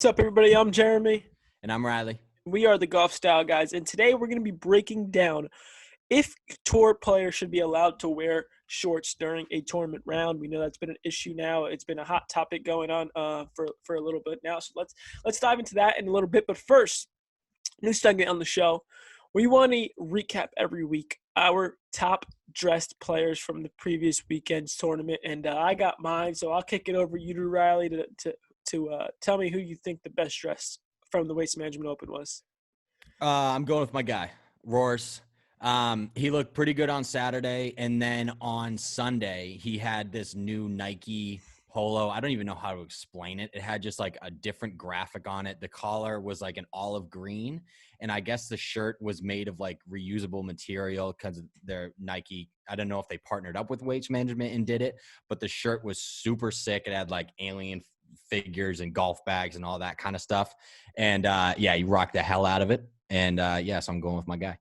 What's up, everybody? I'm Jeremy. And I'm Riley. We are the Golf Style Guys, and today we're going to be breaking down if tour players should be allowed to wear shorts during a tournament round. We know that's been an issue now. It's been a hot topic going on for a little bit now. So let's dive into that in a little bit. But first, new segment on the show. We want to recap every week our top dressed players from the previous weekend's tournament, and I got mine. So I'll kick it over you to Riley to tell me who you think the best dressed from the Waste Management Open was. I'm going with my guy, Roars. He looked pretty good on Saturday, and then on Sunday, he had this new Nike polo. I don't even know how to explain it. It had just like a different graphic on it. The collar was like an olive green, and I guess the shirt was made of like reusable material because they're Nike. I don't know if they partnered up with Waste Management and did it, but the shirt was super sick. It had like alien figures and golf bags and all that kind of stuff. And yeah, he rocked the hell out of it. And so I'm going with my guy.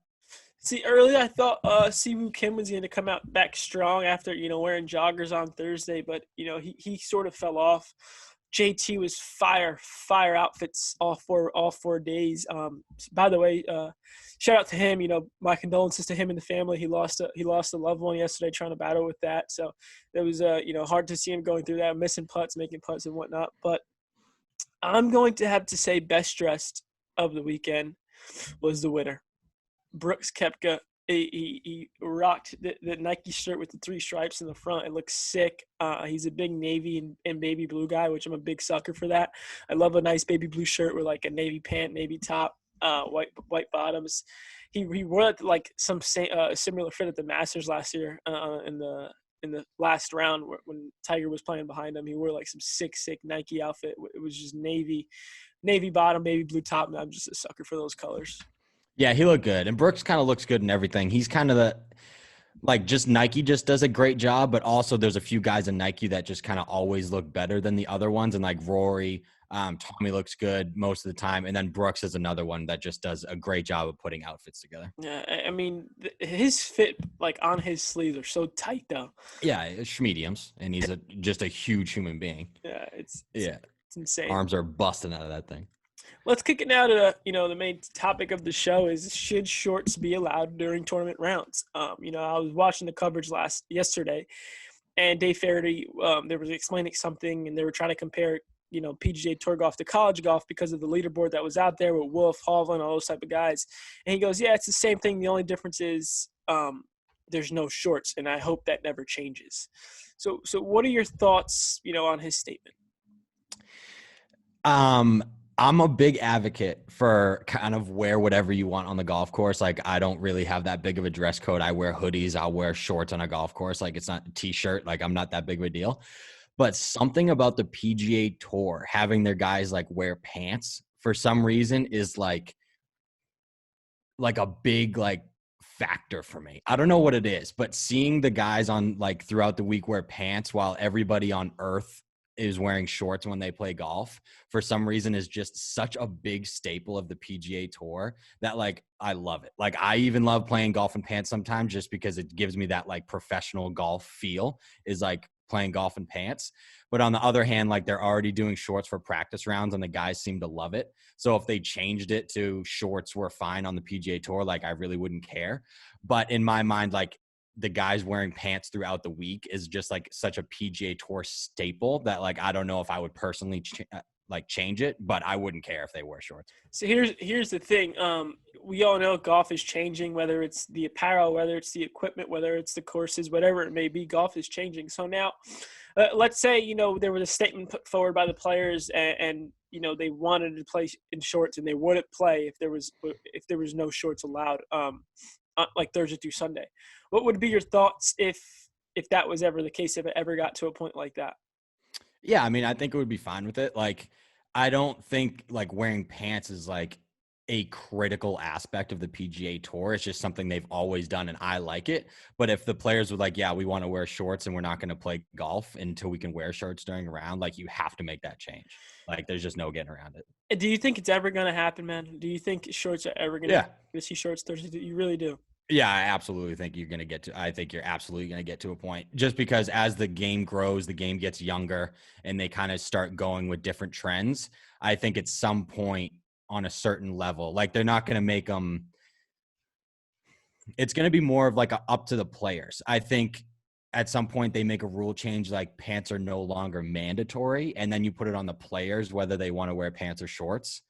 See, earlier I thought Siwoo Kim was going to come out back strong after, wearing joggers on Thursday, but, he sort of fell off. JT was fire outfits all four days. By the way, shout out to him. My condolences to him and the family. He lost a loved one yesterday trying to battle with that. So it was hard to see him going through that, missing putts, making putts and whatnot. But I'm going to have to say best dressed of the weekend was the winner, Brooks Koepka. He rocked the Nike shirt with the three stripes in the front. It looks sick. He's a big navy and baby blue guy, which I'm a big sucker for that. I love a nice baby blue shirt with like a navy pant, navy top, white bottoms. He wore like some similar fit at the Masters last year in the last round when Tiger was playing behind him. He wore like some sick Nike outfit. It was just navy bottom, baby blue top. And I'm just a sucker for those colors. Yeah, he looked good. And Brooks kind of looks good in everything. He's kind of just Nike just does a great job, but also there's a few guys in Nike that just kind of always look better than the other ones. And like Rory, Tommy looks good most of the time. And then Brooks is another one that just does a great job of putting outfits together. Yeah, I mean, his fit, like, on his sleeves are so tight, though. Yeah, it's mediums, and he's just a huge human being. Yeah, it's insane. Arms are busting out of that thing. Let's kick it now to the main topic of the show is, should shorts be allowed during tournament rounds? I was watching the coverage yesterday, and Dave Faraday, they were explaining something, and they were trying to compare PGA Tour golf to college golf because of the leaderboard that was out there with Wolf, Hovland, all those type of guys. And he goes, yeah, it's the same thing. The only difference is there's no shorts, and I hope that never changes. So what are your thoughts, on his statement? I'm a big advocate for kind of wear whatever you want on the golf course. Like, I don't really have that big of a dress code. I wear hoodies. I'll wear shorts on a golf course. Like, it's not a t-shirt. Like, I'm not that big of a deal. But something about the PGA Tour having their guys like wear pants for some reason is like a big like factor for me. I don't know what it is, but seeing the guys on like throughout the week wear pants while everybody on earth is wearing shorts when they play golf for some reason is just such a big staple of the PGA Tour that like I love it. Like, I even love playing golf in pants sometimes just because it gives me that like professional golf feel, is like playing golf in pants. But on the other hand, like, they're already doing shorts for practice rounds and the guys seem to love it. So if they changed it to shorts were fine on the PGA Tour, like, I really wouldn't care. But in my mind, like, the guys wearing pants throughout the week is just like such a PGA Tour staple that like I don't know if I would personally change it, but I wouldn't care if they wear shorts. So here's the thing. We all know golf is changing, whether it's the apparel, whether it's the equipment, whether it's the courses, whatever it may be, golf is changing. So now, let's say, there was a statement put forward by the players and they wanted to play in shorts and they wouldn't play if there was no shorts allowed, like Thursday through Sunday. What would be your thoughts if that was ever the case, if it ever got to a point like that? Yeah, I mean, I think it would be fine with it. Like, I don't think like wearing pants is like a critical aspect of the PGA Tour. It's just something they've always done, and I like it. But if the players were like, yeah, we want to wear shorts and we're not going to play golf until we can wear shorts during a round, like, you have to make that change. Like, there's just no getting around it. Do you think it's ever going to happen, man? Do you think shorts are ever going to see shorts Thursday? You really do? Yeah, I absolutely think you're going to get to, I think you're absolutely going to get to a point just because as the game grows, the game gets younger and they kind of start going with different trends. I think at some point on a certain level, like they're not going to make them, it's going to be more of like a up to the players. I think at some point they make a rule change like pants are no longer mandatory and then you put it on the players whether they want to wear pants or shorts.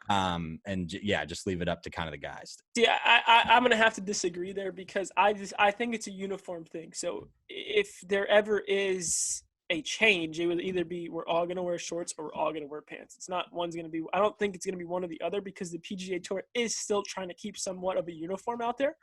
Yeah, just leave it up to kind of the guys. See, I'm gonna have to disagree there because I think it's a uniform thing. So if there ever is a change, it would either be we're all gonna wear shorts or we're all gonna wear pants. It's not one's gonna be. I don't think it's gonna be one or the other because the PGA Tour is still trying to keep somewhat of a uniform out there.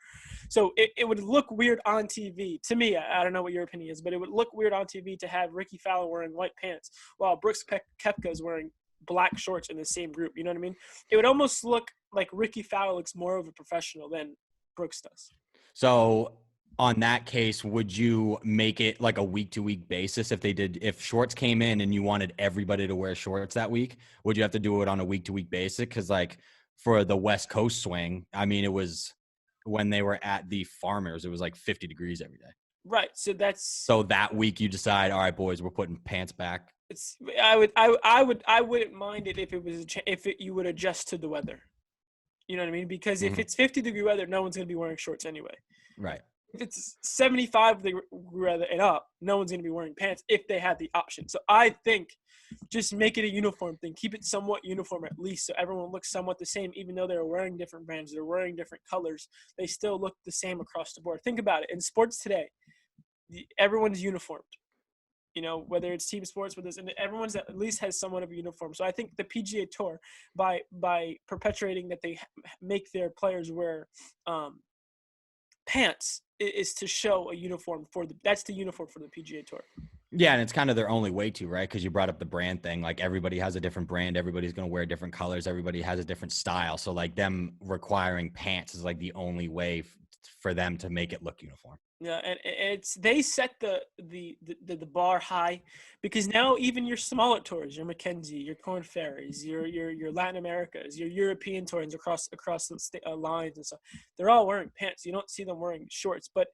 So it would look weird on TV to me. I don't know what your opinion is, but it would look weird on TV to have Ricky Fowler wearing white pants while Brooks Koepka is wearing black shorts in the same group. You know what I mean? It would almost look like Ricky Fowler looks more of a professional than Brooks does. So on that case, would you make it like a week to week basis if shorts came in and you wanted everybody to wear shorts that week? Would you have to do it on a week to week basis? Because like for the West Coast swing, I mean, it was when they were at the Farmers, it was like 50 degrees every day. Right. So that week you decide, all right, boys, we're putting pants back. I wouldn't mind it if it was you would adjust to the weather. You know what I mean? Because if it's 50-degree weather, no one's going to be wearing shorts anyway. Right. If it's 75-degree weather and up, no one's going to be wearing pants if they had the option. So I think just make it a uniform thing. Keep it somewhat uniform at least so everyone looks somewhat the same, even though they're wearing different brands, they're wearing different colors. They still look the same across the board. Think about it. In sports today, everyone's uniformed. You know, whether it's team sports, and everyone's at least has somewhat of a uniform. So I think the PGA Tour, by perpetuating that they make their players wear pants, is to show a uniform that's the uniform for the PGA Tour. Yeah, and it's kind of their only way to, right? Because you brought up the brand thing. Like everybody has a different brand. Everybody's going to wear different colors. Everybody has a different style. So like them requiring pants is like the only way for them to make it look uniform. Yeah, and they set the bar high because now even your smaller tours, your Mackenzie, your Corn Ferries, your Latin Americas, your European tours across the lines and stuff, they're all wearing pants. You don't see them wearing shorts. But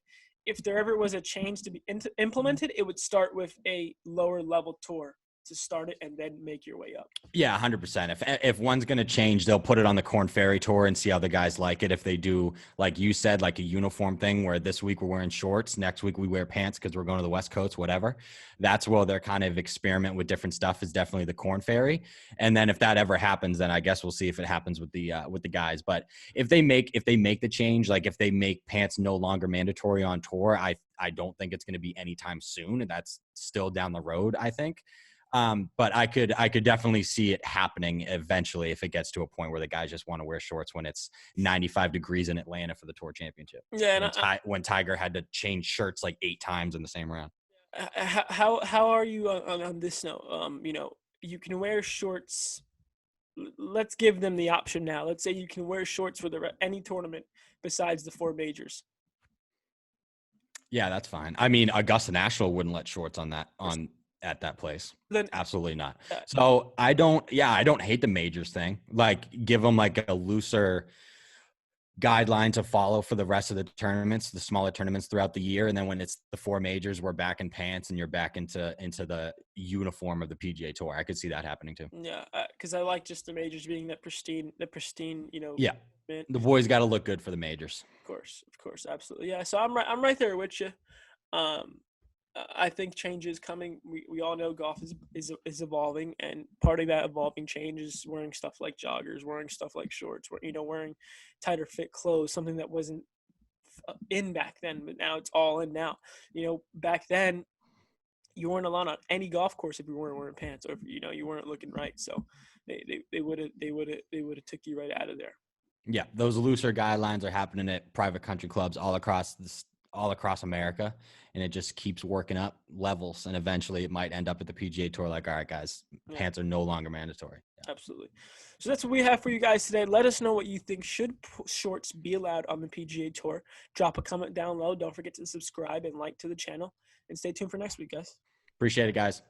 if there ever was a change to be implemented, it would start with a lower level tour to start it and then make your way up. Yeah, 100%. If one's going to change, they'll put it on the Corn Ferry Tour and see how the guys like it. If they do, like you said, like a uniform thing where this week we're wearing shorts, next week we wear pants because we're going to the West Coast, whatever. That's where they're kind of experiment with different stuff is definitely the Corn Ferry. And then if that ever happens, then I guess we'll see if it happens with the guys. But if they make the change, like if they make pants no longer mandatory on tour, I don't think it's going to be anytime soon. And that's still down the road, I think. But I could definitely see it happening eventually if it gets to a point where the guys just want to wear shorts when it's 95 degrees in Atlanta for the Tour Championship. Yeah, when Tiger had to change shirts like 8 times in the same round. How are you on this note? You know, you can wear shorts. Let's give them the option now. Let's say you can wear shorts for any tournament besides the 4 majors. Yeah, that's fine. I mean, Augusta National wouldn't let shorts at that place. Then absolutely not. So I don't hate the majors thing. Like give them like a looser guideline to follow for the rest of the tournaments, the smaller tournaments throughout the year. And then when it's the 4 majors, we're back in pants and you're back into the uniform of the PGA Tour. I could see that happening too. Yeah. Cause I like just the majors being the pristine, you know. Yeah. The boys got to look good for the majors. Of course. Absolutely. Yeah. So I'm right there with you. I think change is coming. We all know golf is evolving, and part of that evolving change is wearing stuff like joggers, wearing stuff like shorts, wearing tighter fit clothes, something that wasn't in back then, but now it's all in now. You know, back then you weren't allowed on any golf course if you weren't wearing pants or if you weren't looking right. So they would have took you right out of there. Yeah, those looser guidelines are happening at private country clubs all across America, and it just keeps working up levels, and eventually it might end up at the PGA Tour like, all right, guys, pants are no longer mandatory. Yeah. Absolutely. So that's what we have for you guys today. Let us know what you think. Should shorts be allowed on the PGA Tour? Drop a comment down low. Don't forget to subscribe and like to the channel, and stay tuned for next week, guys. Appreciate it, guys.